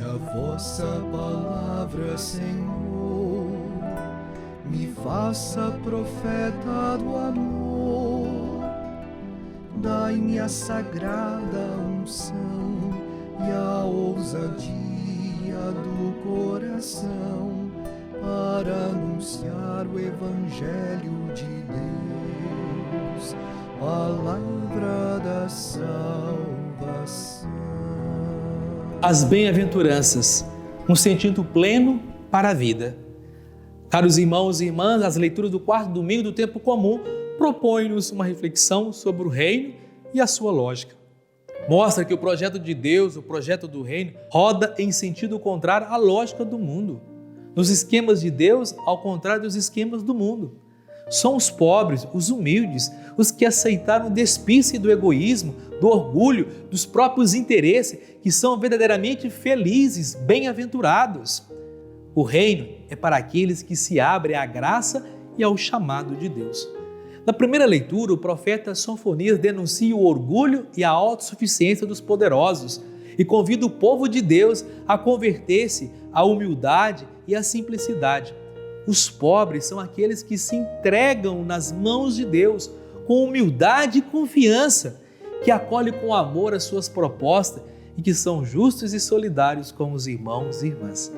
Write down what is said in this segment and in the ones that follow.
a vossa palavra, Senhor, me faça profeta do amor. Dai-me a sagrada unção e a ousadia do coração para anunciar o Evangelho de Deus, palavra da salvação. As bem-aventuranças, um sentido pleno para a vida. Caros irmãos e irmãs, as leituras do quarto domingo do tempo comum propõem-nos uma reflexão sobre o reino e a sua lógica. Mostra que o projeto de Deus, o projeto do reino, roda em sentido contrário à lógica do mundo. Nos esquemas de Deus, ao contrário dos esquemas do mundo. São os pobres, os humildes, os que aceitaram o despisse do egoísmo, do orgulho, dos próprios interesses, que são verdadeiramente felizes, bem-aventurados. O reino é para aqueles que se abrem à graça e ao chamado de Deus. Na primeira leitura, o profeta Sofonias denuncia o orgulho e a autossuficiência dos poderosos e convida o povo de Deus a converter-se à humildade e à simplicidade. Os pobres são aqueles que se entregam nas mãos de Deus com humildade e confiança, que acolhem com amor as suas propostas e que são justos e solidários com os irmãos e irmãs.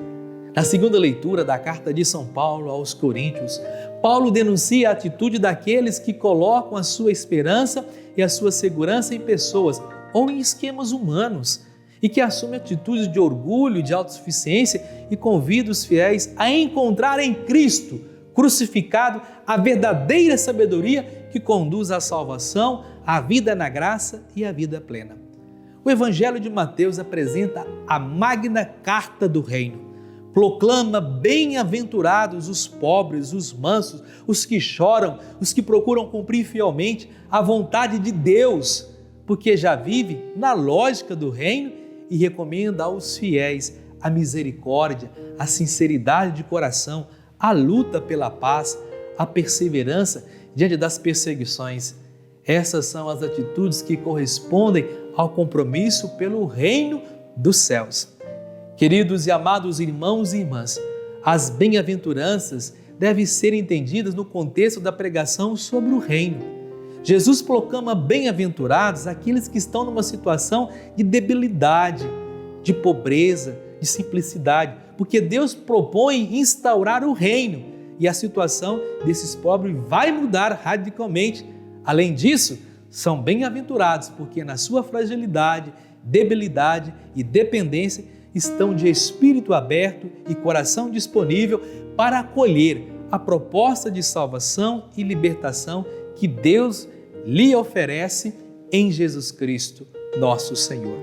Na segunda leitura da carta de São Paulo aos Coríntios, Paulo denuncia a atitude daqueles que colocam a sua esperança e a sua segurança em pessoas ou em esquemas humanos e que assumem atitudes de orgulho, de autossuficiência e convida os fiéis a encontrar em Cristo crucificado a verdadeira sabedoria que conduz à salvação, à vida na graça e à vida plena. O Evangelho de Mateus apresenta a magna carta do reino. Proclama bem-aventurados os pobres, os mansos, os que choram, os que procuram cumprir fielmente a vontade de Deus, porque já vive na lógica do reino e recomenda aos fiéis a misericórdia, a sinceridade de coração, a luta pela paz, a perseverança diante das perseguições. Essas são as atitudes que correspondem ao compromisso pelo reino dos céus. Queridos e amados irmãos e irmãs, as bem-aventuranças devem ser entendidas no contexto da pregação sobre o reino. Jesus proclama bem-aventurados aqueles que estão numa situação de debilidade, de pobreza, de simplicidade, porque Deus propõe instaurar o reino e a situação desses pobres vai mudar radicalmente. Além disso, são bem-aventurados porque na sua fragilidade, debilidade e dependência estão de espírito aberto e coração disponível para acolher a proposta de salvação e libertação que Deus lhe oferece em Jesus Cristo, nosso Senhor.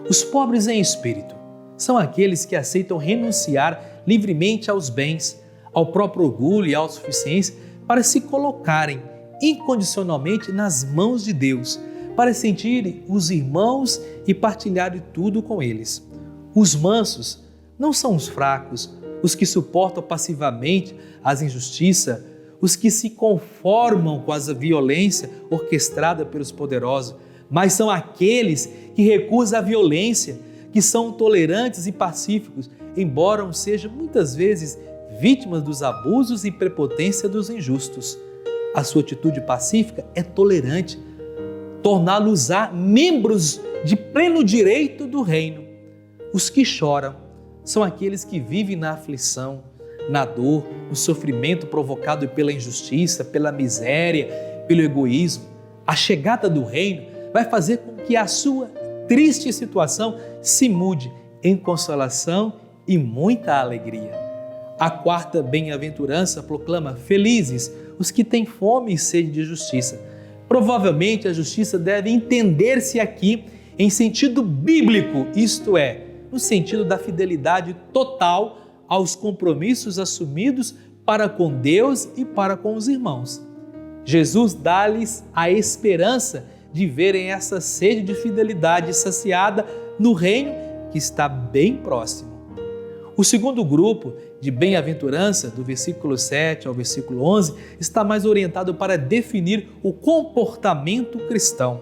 Os pobres em espírito são aqueles que aceitam renunciar livremente aos bens, ao próprio orgulho e autossuficiência para se colocarem incondicionalmente nas mãos de Deus, para sentirem os irmãos e partilharem tudo com eles. Os mansos não são os fracos, os que suportam passivamente as injustiças, os que se conformam com a violência orquestrada pelos poderosos, mas são aqueles que recusam a violência, que são tolerantes e pacíficos, embora sejam muitas vezes vítimas dos abusos e prepotência dos injustos. A sua atitude pacífica é tolerante, torná-los membros de pleno direito do reino. Os que choram são aqueles que vivem na aflição, na dor, no sofrimento provocado pela injustiça, pela miséria, pelo egoísmo. A chegada do reino vai fazer com que a sua triste situação se mude em consolação e muita alegria. A quarta bem-aventurança proclama: felizes os que têm fome e sede de justiça. Provavelmente a justiça deve entender-se aqui em sentido bíblico, isto é, no sentido da fidelidade total aos compromissos assumidos para com Deus e para com os irmãos. Jesus dá-lhes a esperança de verem essa sede de fidelidade saciada no reino que está bem próximo. O segundo grupo de bem-aventurança, do versículo 7 ao versículo 11, está mais orientado para definir o comportamento cristão.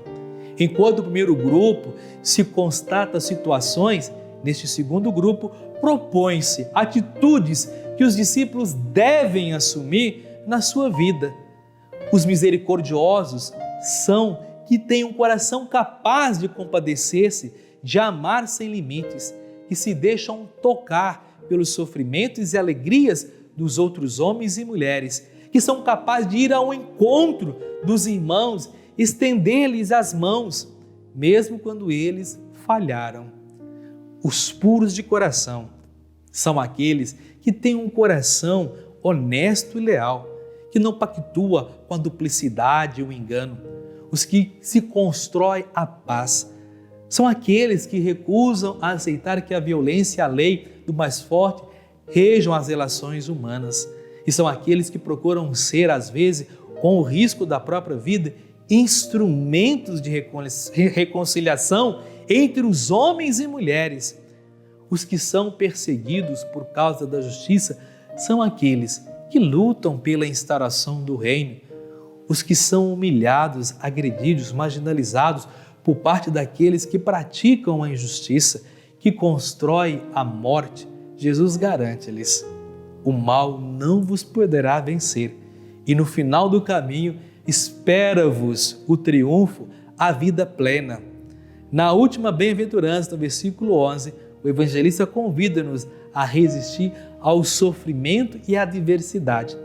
Enquanto o primeiro grupo se constata situações Neste segundo grupo, propõe-se atitudes que os discípulos devem assumir na sua vida. Os misericordiosos são que têm um coração capaz de compadecer-se, de amar sem limites, que se deixam tocar pelos sofrimentos e alegrias dos outros homens e mulheres, que são capazes de ir ao encontro dos irmãos, estender-lhes as mãos, mesmo quando eles falharam. Os puros de coração são aqueles que têm um coração honesto e leal, que não pactua com a duplicidade e o engano. Os que se constroem a paz são aqueles que recusam a aceitar que a violência e a lei do mais forte rejam as relações humanas. E são aqueles que procuram ser, às vezes, com o risco da própria vida, instrumentos de reconciliação entre os homens e mulheres. Os que são perseguidos por causa da justiça são aqueles que lutam pela instauração do reino. Os que são humilhados, agredidos, marginalizados por parte daqueles que praticam a injustiça, que constroem a morte. Jesus garante-lhes: o mal não vos poderá vencer, e no final do caminho espera-vos o triunfo, a vida plena. Na última bem-aventurança, no versículo 11, o evangelista convida-nos a resistir ao sofrimento e à adversidade.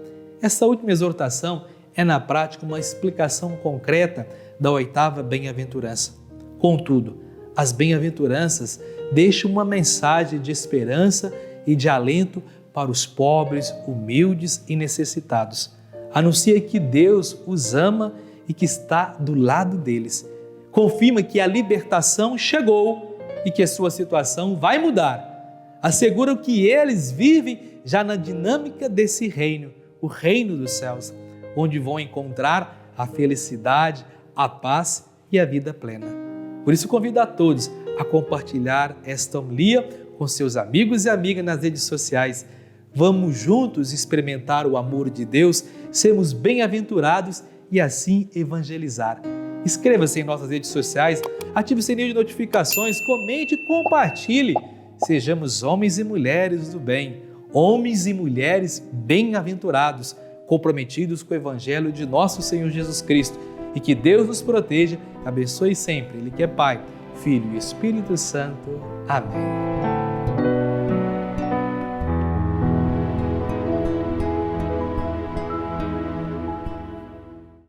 Essa última exortação é, na prática, uma explicação concreta da oitava bem-aventurança. Contudo, as bem-aventuranças deixam uma mensagem de esperança e de alento para os pobres, humildes e necessitados. Anuncia que Deus os ama e que está do lado deles. Confirma que a libertação chegou e que a sua situação vai mudar. Assegura que eles vivem já na dinâmica desse reino, o reino dos céus, onde vão encontrar a felicidade, a paz e a vida plena. Por isso convido a todos a compartilhar esta homilia com seus amigos e amigas nas redes sociais. Vamos juntos experimentar o amor de Deus, sermos bem-aventurados e assim evangelizar. Inscreva-se em nossas redes sociais, ative o sininho de notificações, comente e compartilhe. Sejamos homens e mulheres do bem, homens e mulheres bem-aventurados, comprometidos com o Evangelho de nosso Senhor Jesus Cristo. E que Deus nos proteja, abençoe sempre. Ele que é Pai, Filho e Espírito Santo. Amém.